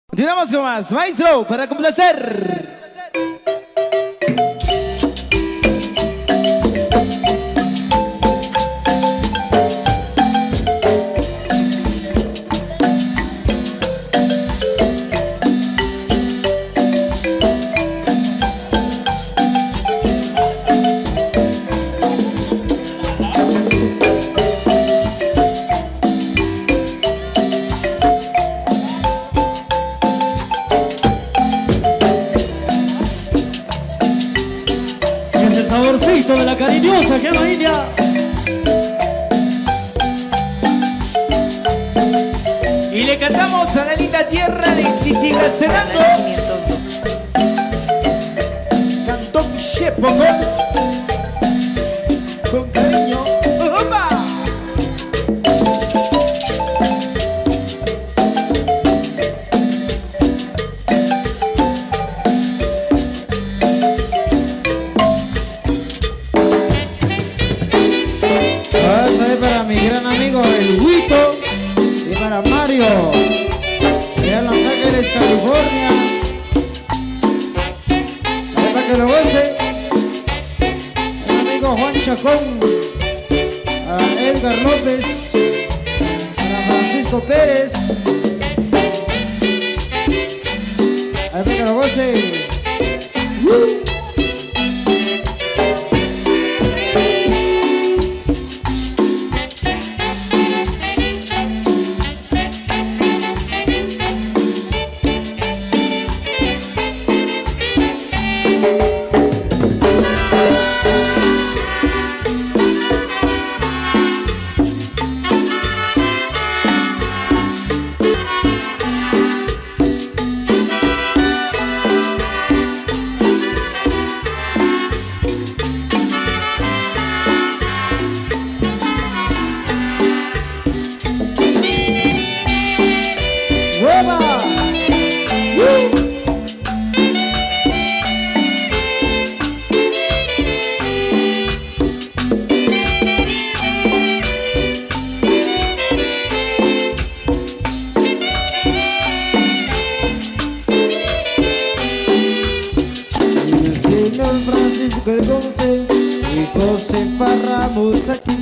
Continuamos con más, maestro, para complacer. Saborcito de la cariñosa Gema India. Y le cantamos a la linda tierra de Chichicastenango. Cantó Chepo con cariño. ¡Opa! Para mi gran amigo el Huito y para Mario de Los Ángeles, California, para que lo goce el amigo Juan Chacón, a Edgar López, a Francisco Pérez, para que lo goce. Francisco el Gonce y Josefa Ramos aquí,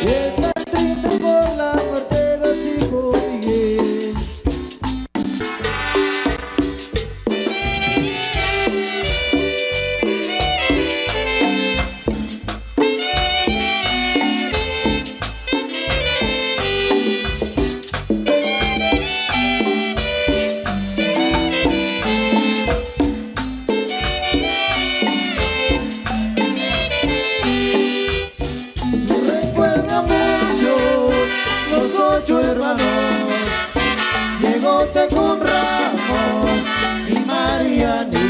está triste por la muerte de su hijo Miguel. Hermanos, llegó con Ramos y Mariani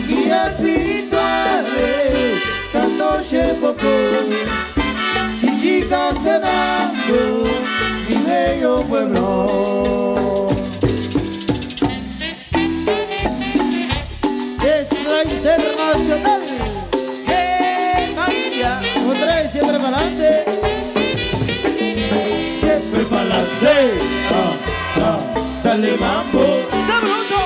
y espirituales cantó Chepoco, Chichicastenango, mi bello pueblo. Es la internacional Gema India, otra vez siempre para adelante. Siempre pa'lante, dale mambo, sabroso.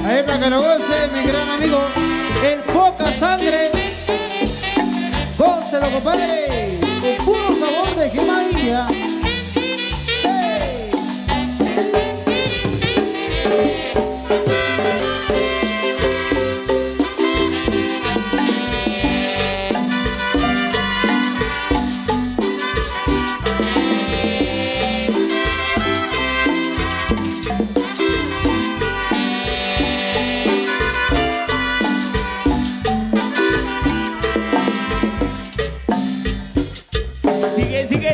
Ahí para que lo goce mi gran amigo, el Poca Sangre. Gócelo, compadre, con puro sabor de Gema India.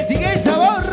Sigue el sabor.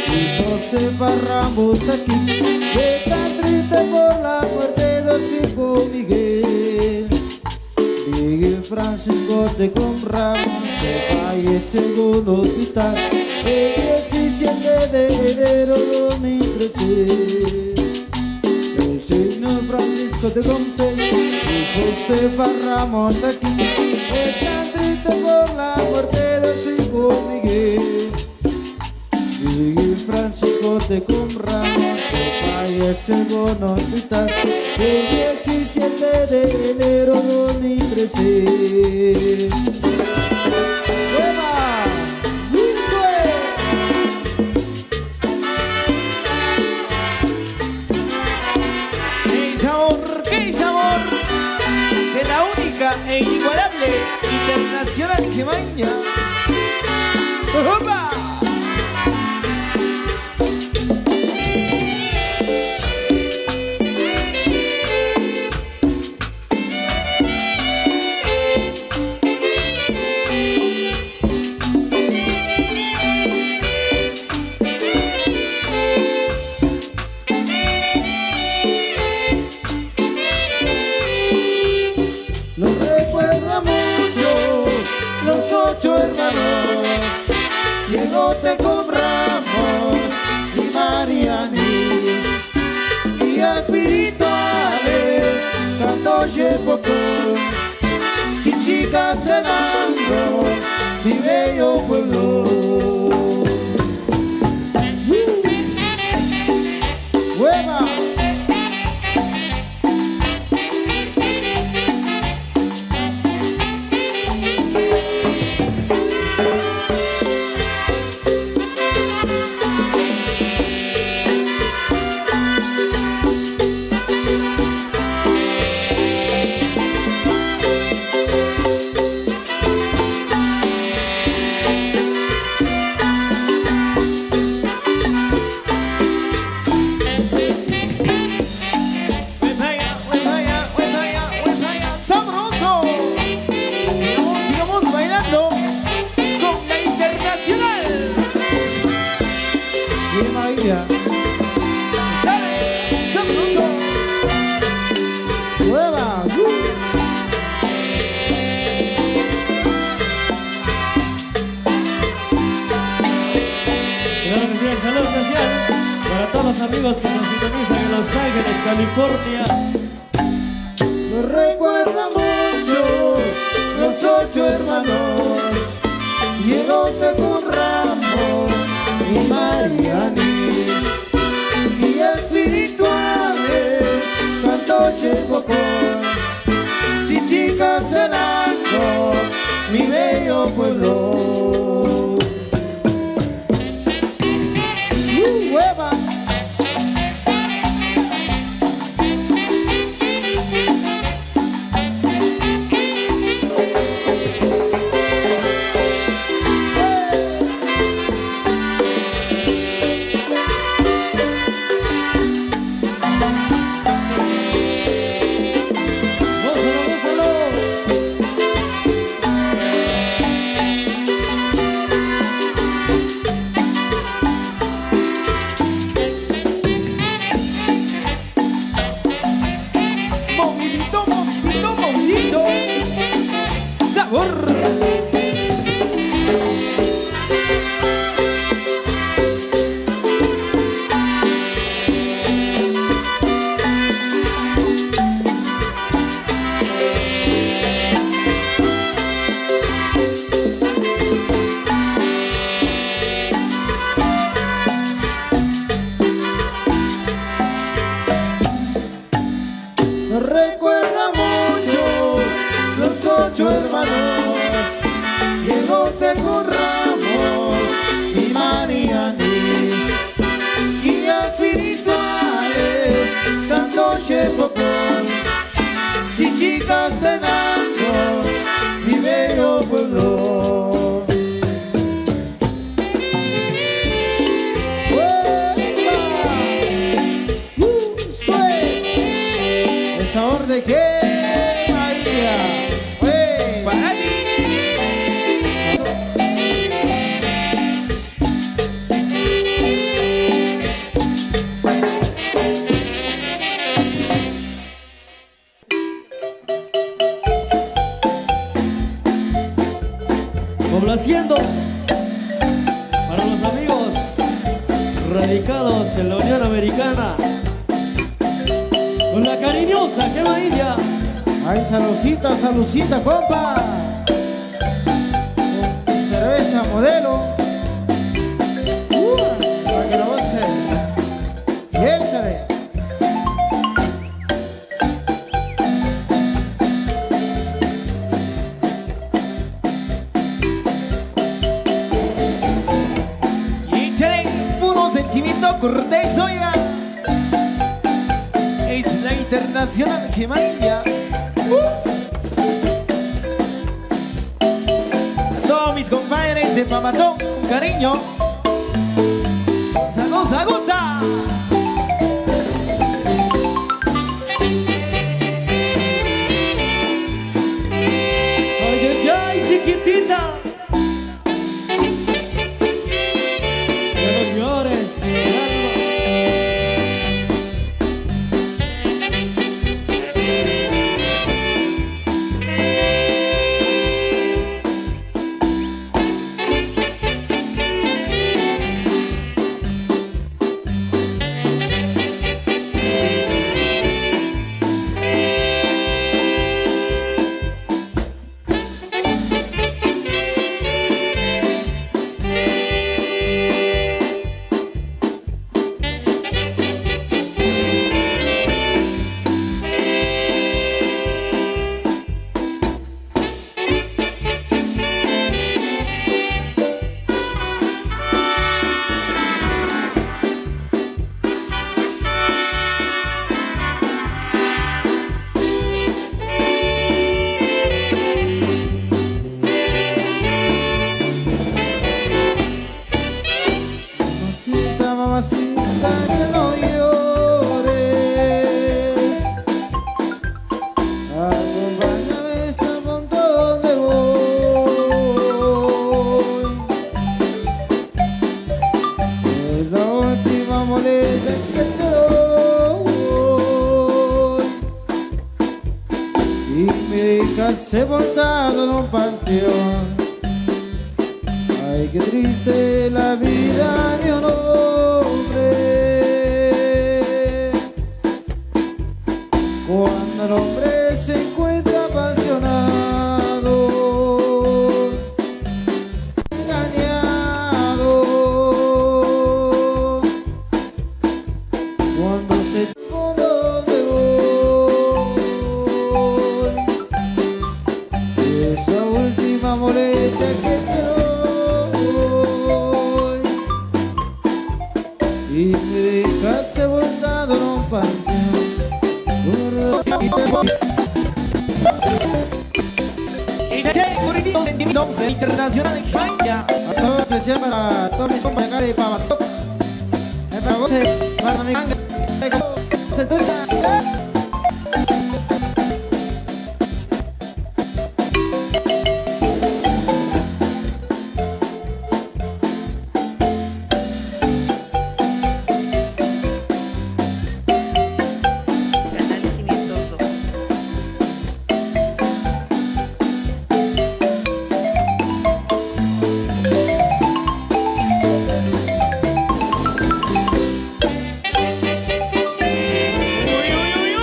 y Josefa Ramos aquí, que está triste por la muerte de su hijo Miguel. Miguel Francisco de Ramos, que fallece en un hospital el 17 de enero de 2013. El señor Francisco de González y Josefa Ramos aquí, están tristes por la muerte de su hijo Miguel. Miguel Francisco de Ramos, que fallece en un hospital el 17 de enero de 2013. ¡Hueva! ¡Qué sabor! De la única e inigualable internacional Gemaña. ¡Opa! Los recuerda mucho, los 8 hermanos, Diego te Ramos y Mariani, y espirituales, cantó Yepocón, Chichica cenando, mi bello pueblo. ¡Hueva! María, ¡hueva! Gracias, saludo especial para todos los amigos que nos sintonizan en Los Ángeles, California. Nos recuerda mucho los 8 hermanos, Diego te Ramos y Mariani, y espirituales, cantó Chepocón, Chichica cenando, mi bello pueblo. ¡Hueva! transmitiendo para los amigos radicados en la Unión Americana. Con la cariñosa Gema India. Ay, salucita, salucita, compa. Con cerveza modelo. Para que lo goce. Y échale. Y échale puro sentimiento cortés, oiga. Es la internacional Gema India. A todos mis compadres de Pamatón, con cariño. Goza, goza, goza. Ay, ay, ay, chiquitita. De los llores, Mamacita, que no llores. Acompáñame hasta el punto donde voy. Es la última molestia que te doy. Y me dejas sepultado en un panteón. Ay, qué triste la vida de un hombre cuando el hombre se encuentra apasionado, engañado, cuando se pone donde voy. Es la última molestia que te doy. Y me dejas sepultado en un panteón. Y de ese corridito sentimiento internacional Gema India. Paso especial para todos mis compañeros de Pamatón. Para mi gang. Sentuza. Uy, uy, uy,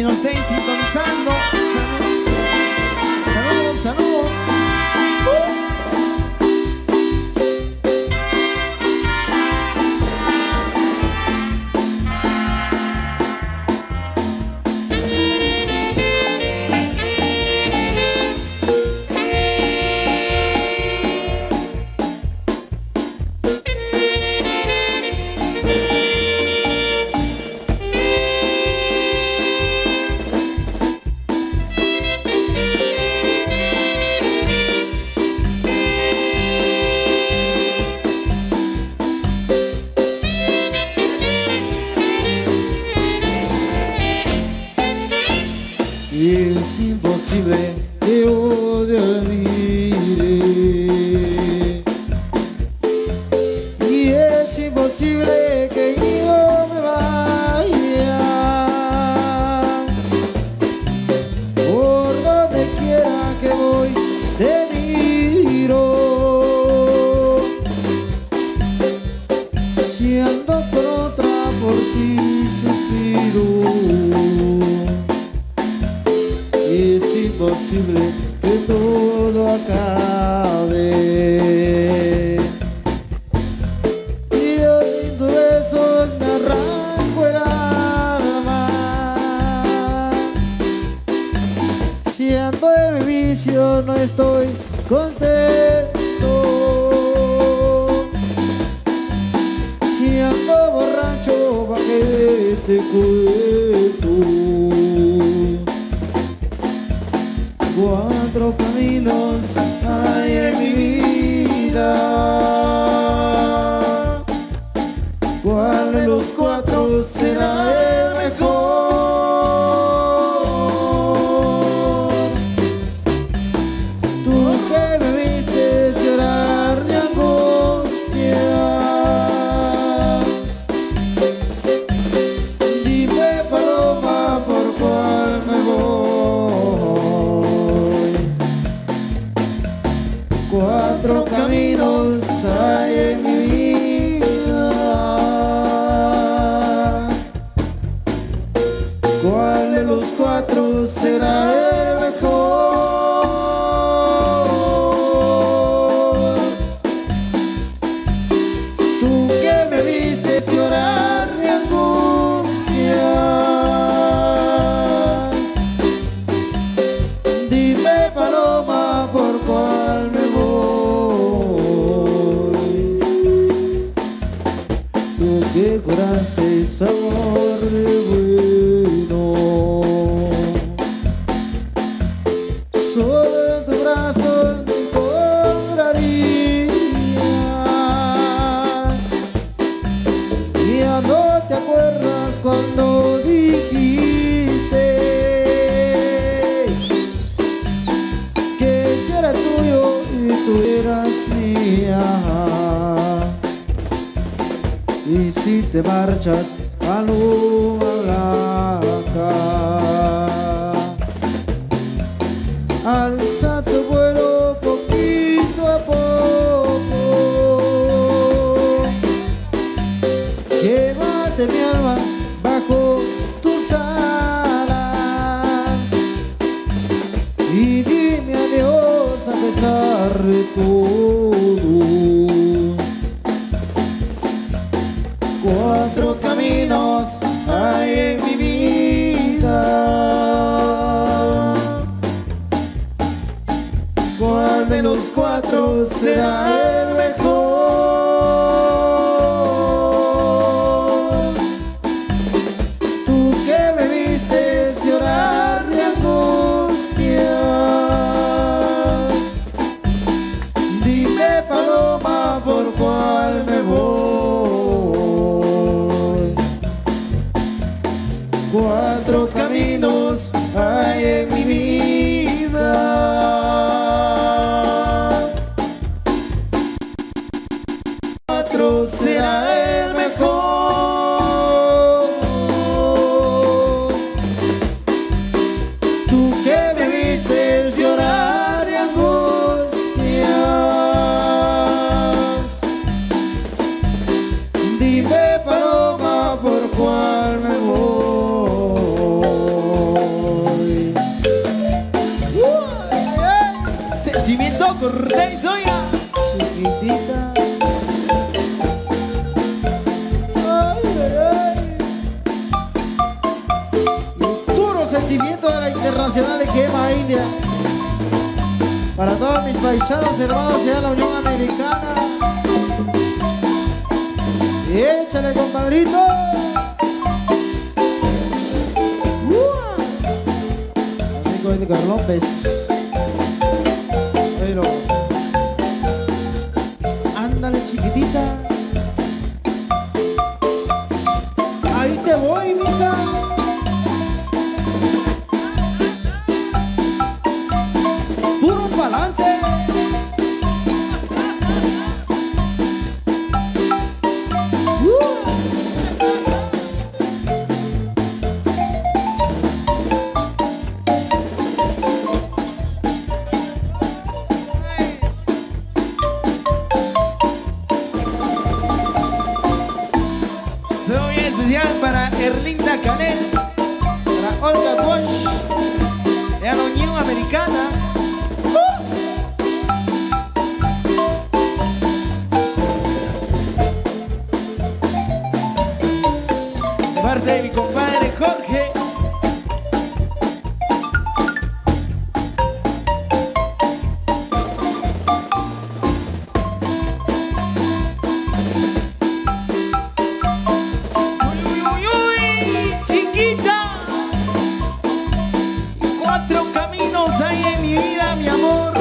que nos estén sintonizando. Saludos, saludos. Es imposible que yo te olvide, y es imposible que yo me vaya. Por donde quiera que voy te miro, si ando con otra por ti suspiro. Es imposible que todo acabe, y yo sin tus besos me arranco el alma. Si ando de mi vicio no estoy contento, si ando borracho pa' que te cuento. Cuatro caminos hay en mi vida, ¿cuál de los cuatro será el mejor? Tú que me viste llorar de angustias, dime paloma por cuál me voy. Cuatro caminos hay en mi vida, ¿cuál de los cuatro será el mejor? Tú que me viste llorar de angustias, dime paloma por cuál me voy. Tú que curaste sabor de bueno, solo en tus brazos me encontraría. Ya no te acuerdas cuando dijiste que yo era tuyo y tú eras mía. Y si te marchas, paloma blanca, alza tu vuelo poquito a poco, llévate mi alma bajo tus alas y dime adiós a pesar de todo. Cuatro caminos hay en mi vida, ¿cuál de los cuatro será el mejor? Tú que me viste llorar de angustias, dime paloma por cuál me voy. Cuatro caminos hay en mi vida, cuatro será el mejor. Tú que me viste llorar de angustias, dime paloma por cuál me voy. chiquitita. Ay, ay, ay. El puro sentimiento de la internacional de Quema India. Para todos mis paisanos hermanos allá en la Unión Americana. Y échale, compadrito. Amigo Edgar López. Pero ándale, chiquitita. Ahí te voy, mija. Puro pa'lante. Soy especial para Erlinda Canel, para Olga Bosch, de la Unión Americana. De parte de mi compadre Jorge. Uy, uy, uy, chiquita. 4 caminos hay en mi vida, mi amor.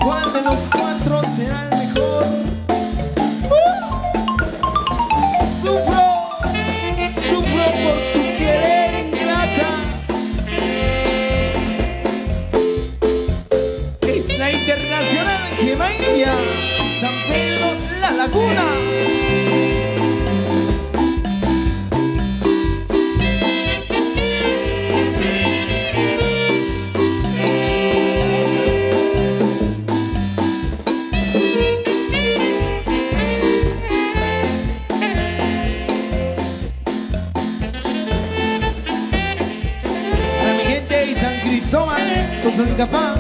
¿Cuál de los 4 será el mejor? Sufro, sufro por tu querer ingrata. Es la internacional Gemaindia, San Pedro, La Laguna. Para mi gente de San Cristóbal, Totonicapán.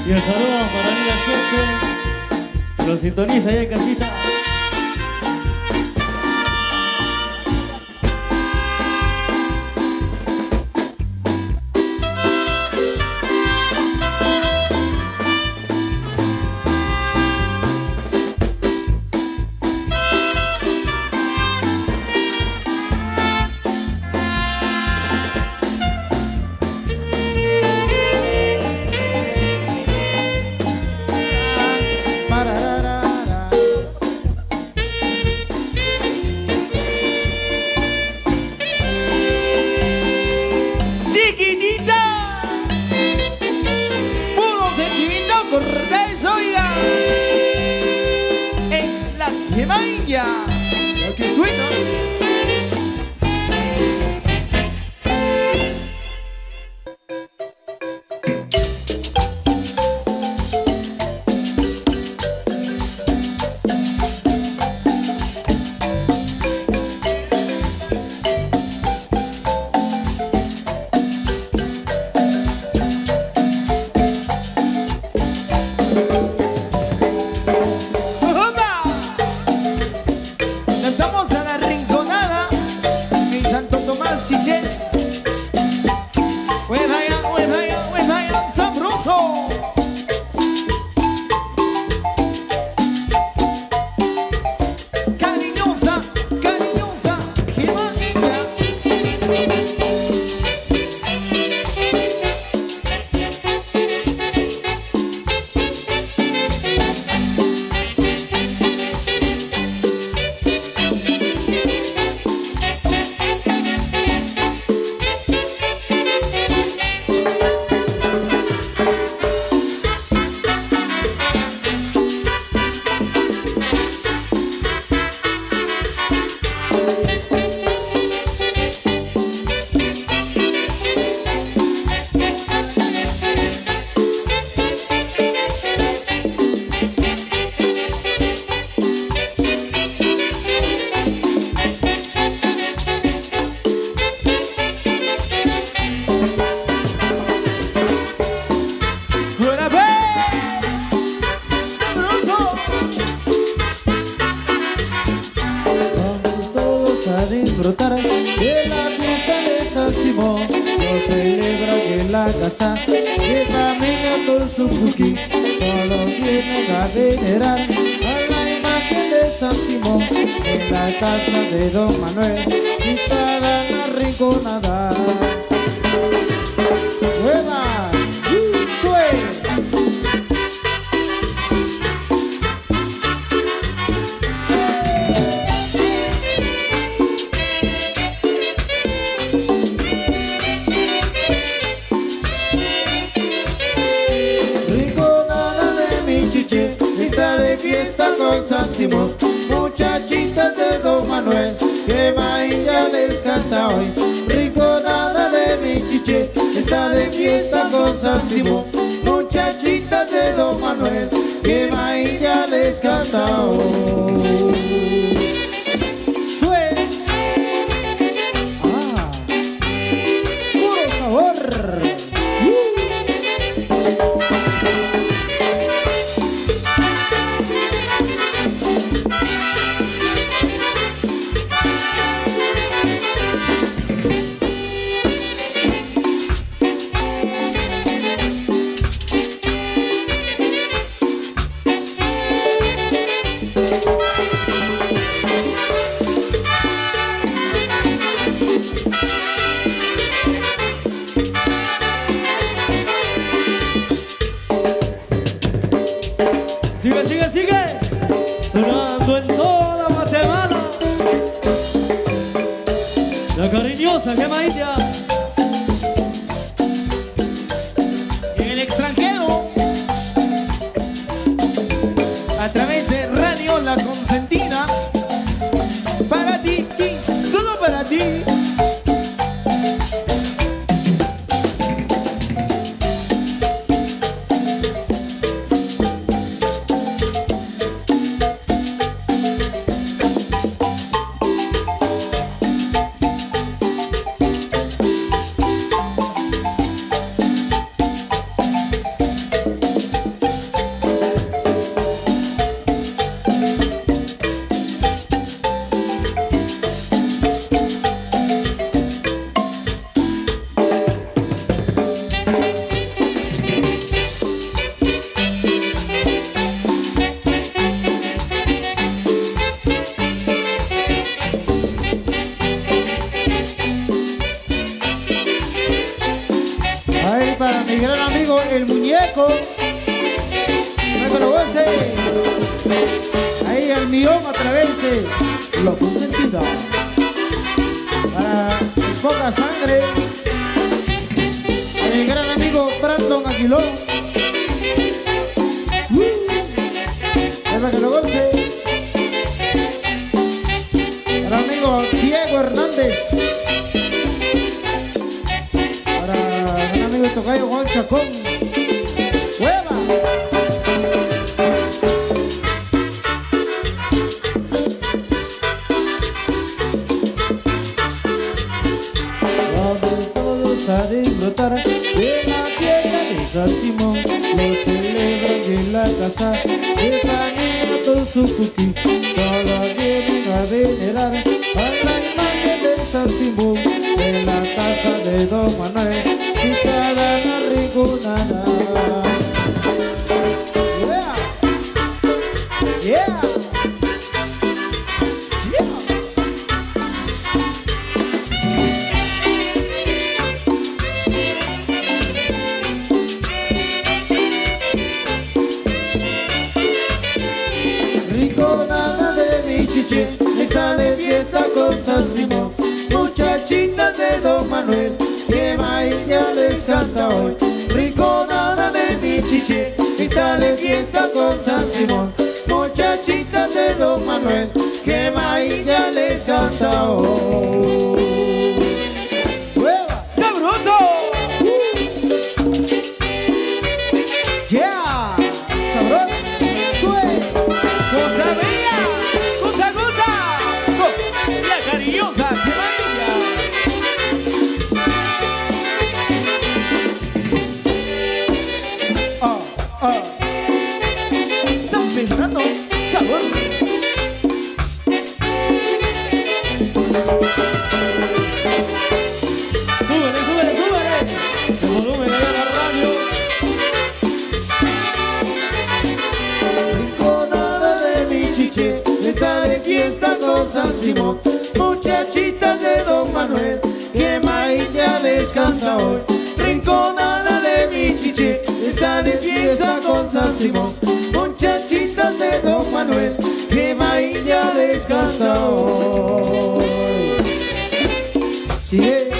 Y el saludo para Aniela Jorge, que lo sintoniza ahí en casita. Parararara. Chiquitita, puro sentimiento cortés, oiga. Es la Gemaindia, lo que suena. ¡Opa! Cantamos a la rinconada. disfrutar de la fiesta de San Simón. Lo celebran en la casa de familia con su cookie. Todos vienen a venerar a la imagen de San Simón en la casa de Don Manuel y para la rinconada. ¡Hueva! San Simón, muchachitas de Don Manuel, que maíz les canta hoy. Riconada de mi chiche, está de fiesta con San Simón, muchachitas de Don Manuel, que maíz les canta hoy. Sue, puro sabor. Sigue, sonando en toda Guatemala, la cariñosa Gema India. En el extranjero, a través de Radio La Consentida, para ti, solo para ti. Para mi gran amigo el muñeco, no me lo goce. Ahí el mioma a través de La Consentida. Para el Poca Sangre, a mi gran amigo Brandon Aguilón, para que lo goce. Para el amigo Diego Hernández. Tocayo Juan Chacón. ¡Hueva! Vamos todos a disfrutar de la fiesta de San Simón. Lo celebran en la casa de familia con su cookie. Todos vienen a venerar a la imagen de San Simón en la casa de Don Manuel y cada la rinconada. Yeah. Rinconada de mi chiche, está de fiesta con San Simón, muchachitas de Don Manuel, que maíz les canta hoy. Rinconada de mi chiche, está de fiesta con San Simón, muchachitas de Don Manuel, que maíz les canta hoy. ¡Hueva! ¡Sabroso! ¡Yeah! ¡Sabroso! ¡Cosa bella! ¡Cosa goza! ¡Con la cariñosa Semilla! San Fernando, sabor. San Simón. Muchachitas de Don Manuel, que Maite les canta hoy. Rinconada de mi chiche, está de fiesta con San Simón. Muchachitas de Don Manuel, que Maite les canta hoy. Sigue.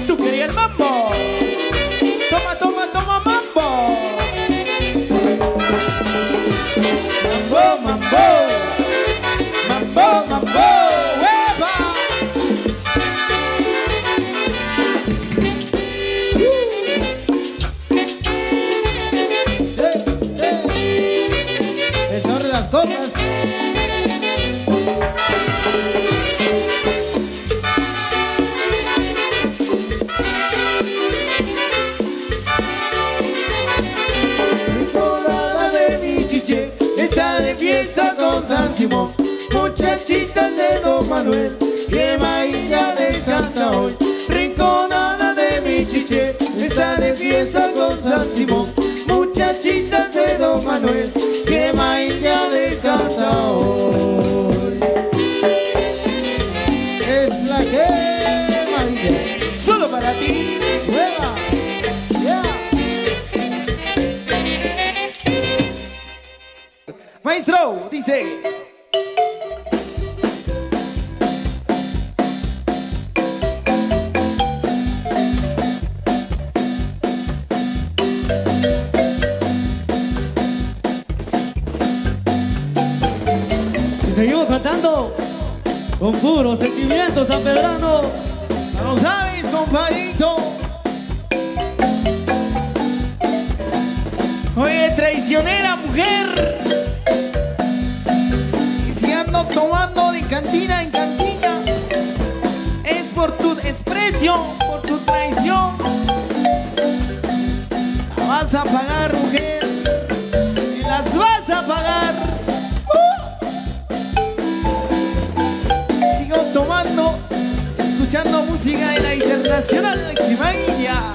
Tú querías mambo. Toma, toma, toma mambo. Mambo, mambo. Mambo, mambo. ¡Hueva! El sabor de las cosas. Rinconada de mi chiche, está de fiesta con San Simón. Muchachitas de Don Manuel, que Maía les canta hoy. Rinconada de mi chiche, está de fiesta con San Simón. Muchachitas de Don Manuel, que Maía les canta hoy. Es la que Maía. Solo para ti. ¡Juega! ¡Ya! Maestro, dice. Y seguimos cantando con puro sentimiento sanpedrano. No lo sabes, compadrito. Oye, traicionera mujer. Y si ando tomando de cantina en cantina, es por tu desprecio, por tu traición. La vas a pagar, mujer. Y las vas a pagar. Sigo tomando, escuchando música de la Internacional Quimaña.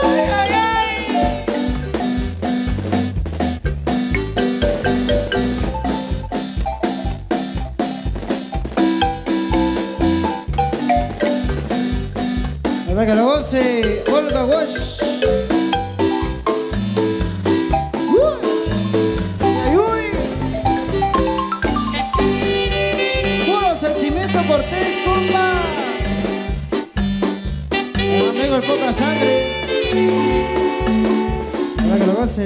¡Ay, ay, ay! Para que lo goce Olga Wash. Ay, uy. Puro sentimiento Cortés, compa. El amigo el poca sangre. Para que lo goce.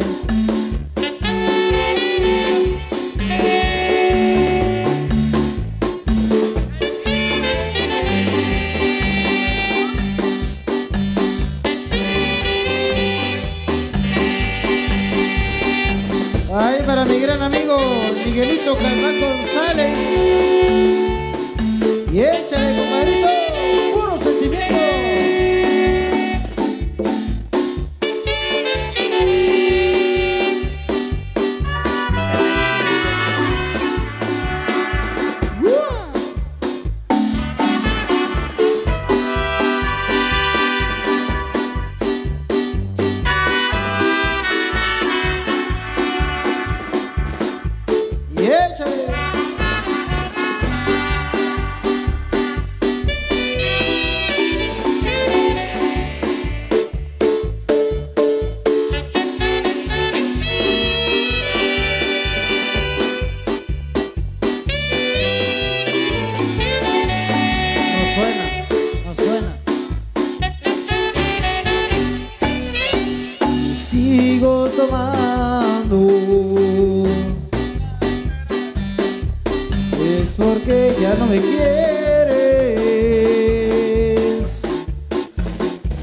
Ahí para mi gran amigo Miguelito Carván González. Y échale, compadrito, puro sentimiento. Y échale. No suena, no suena. Y sigo tomando. Es porque ya no me quieres.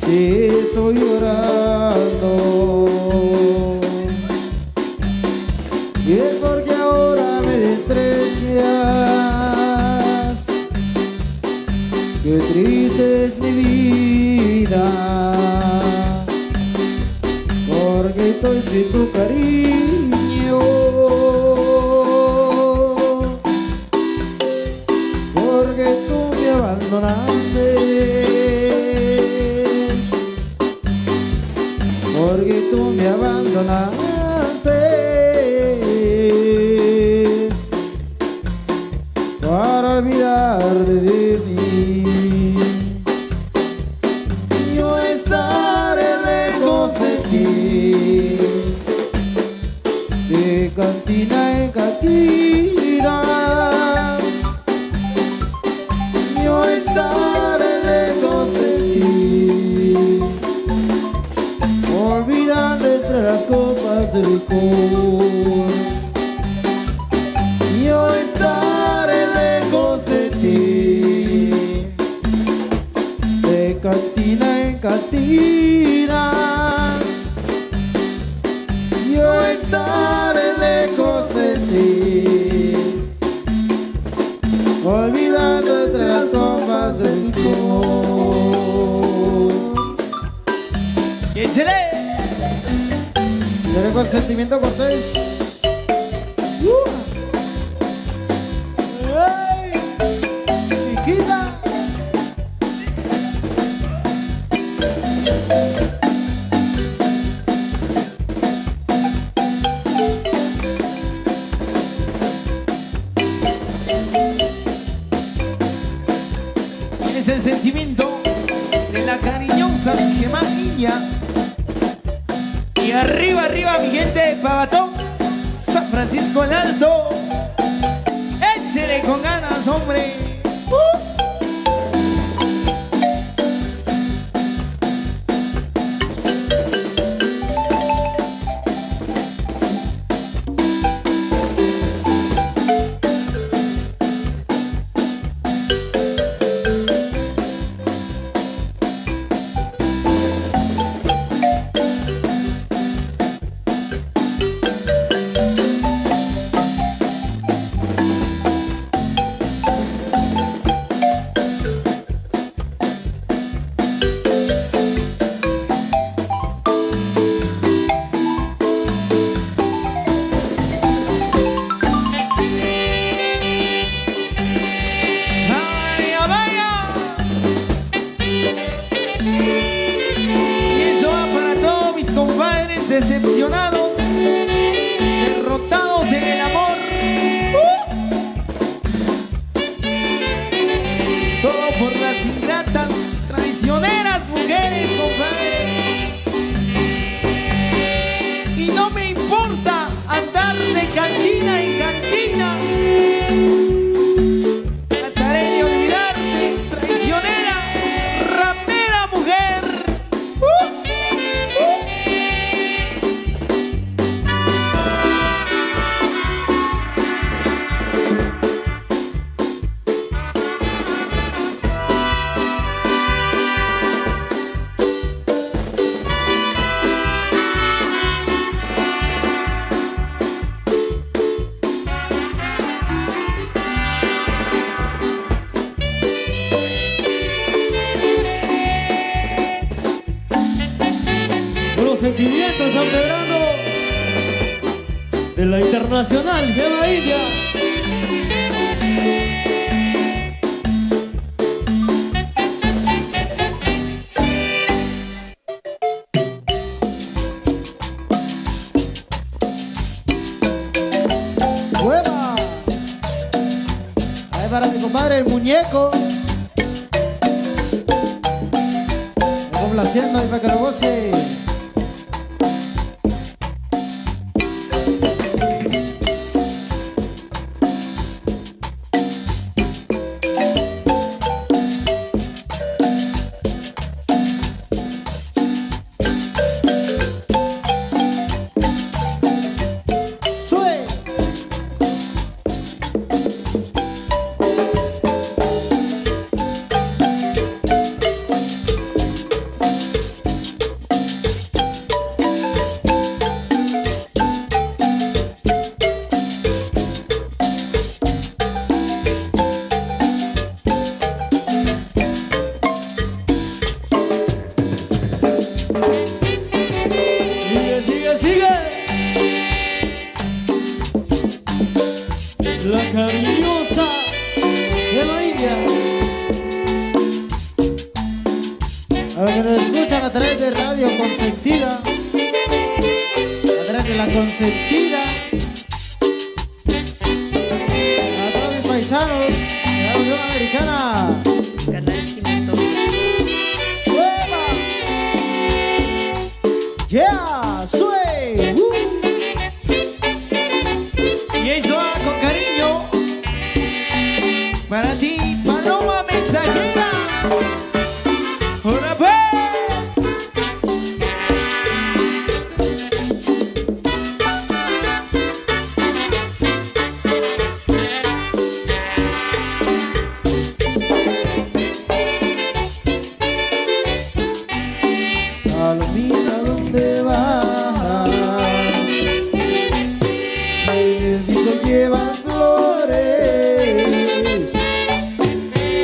Si estoy llorando. Y es porque ahora me desprecias. Qué triste es mi vida, porque estoy sin tu cariño, porque tú me abandonaste, porque tú me abandonaste. cantina. Yo estaré lejos de ti, olvidando entre las copas de licor. Yo estaré lejos de ti, de cantina en cantina. Yo estaré lejos de ti, olvidando entre las copas de licor. ¡Échale! Yo le consentimiento Cortés. ¡Ey! Chiquita. Es el sentimiento de la cariñosa Gemma Niña. Y arriba, arriba, mi gente de Pavatón, San Francisco el Alto. Échele con ganas, hombre. Vaya, vaya. Y eso va para todos mis compadres decepcionados, derrotados en el amor. Todo por las ingratas, traicioneras mujeres, compadre. Y no me importa andar de cantina en cantina. Trataré de olvidarte, traicionera, rapera mujer. Los sentimientos San Pedrano de la internacional Gemma India. ¡Buena! Ahí para mi compadre el muñeco. Complaciendo ahí para que lo goce. ¡Sue! Sigue, sigue, sigue. La cariñosa Gemma India. A los que nos escuchan a través de Radio Consentida, a través de La Consentida, a todos mis paisanos de la Unión Americana. Canal Cimiento. ¡Hueva! ¡Yeah! ¡Sue! Y eso va Para ti, paloma mensajera. ¡Ahora pues! Palomita, ¿dónde vas? El disco lleva flores.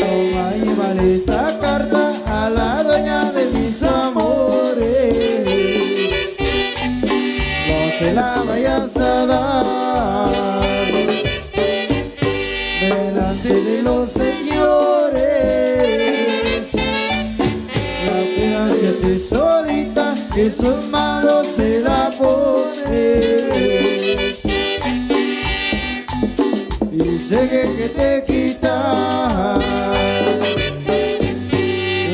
Toma, llévale esta carta a la dueña de mis amores. No se la vayas a dar delante de los señores. La pena que te solita, que sus manos se la pones. Y sé que te quitas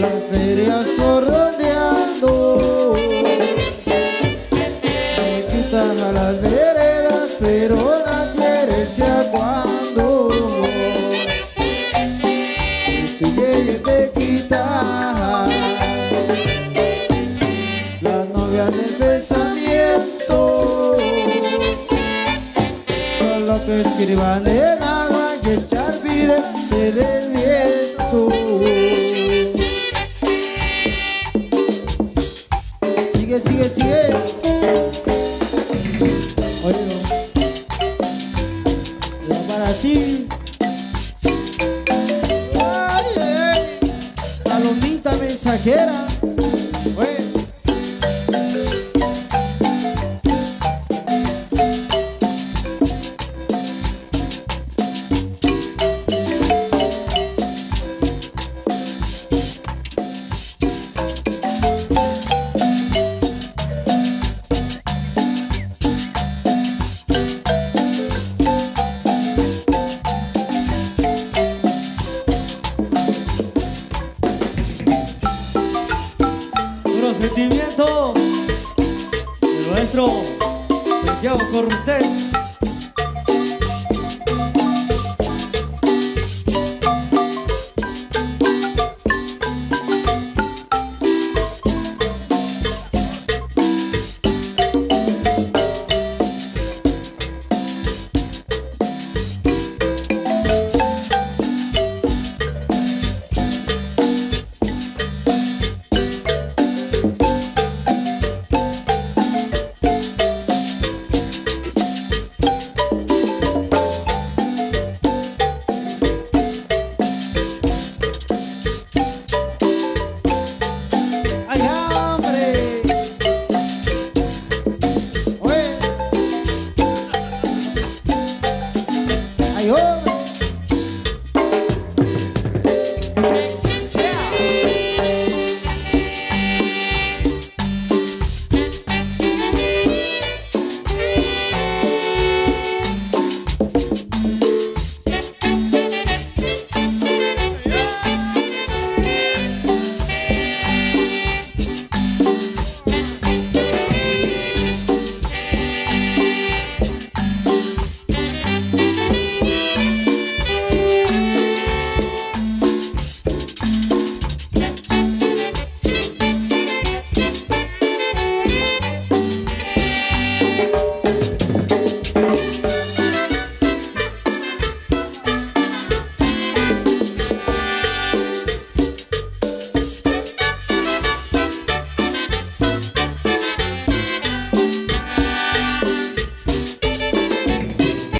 las ferias sorrondeando. Me quitan a las veredas, pero la quieres ya cuando. Y sigue que te quitas las novias del pensamiento, solo que escriban en agua y echar vida del viento. Sigue, sigue, sigue. Oye, va para ti. Ay, ay, palomita mensajera. Oye. Puro sentimiento de nuestro Santiago Cortés. ¡Ay, hambre! Oye. ¡Ay, oh!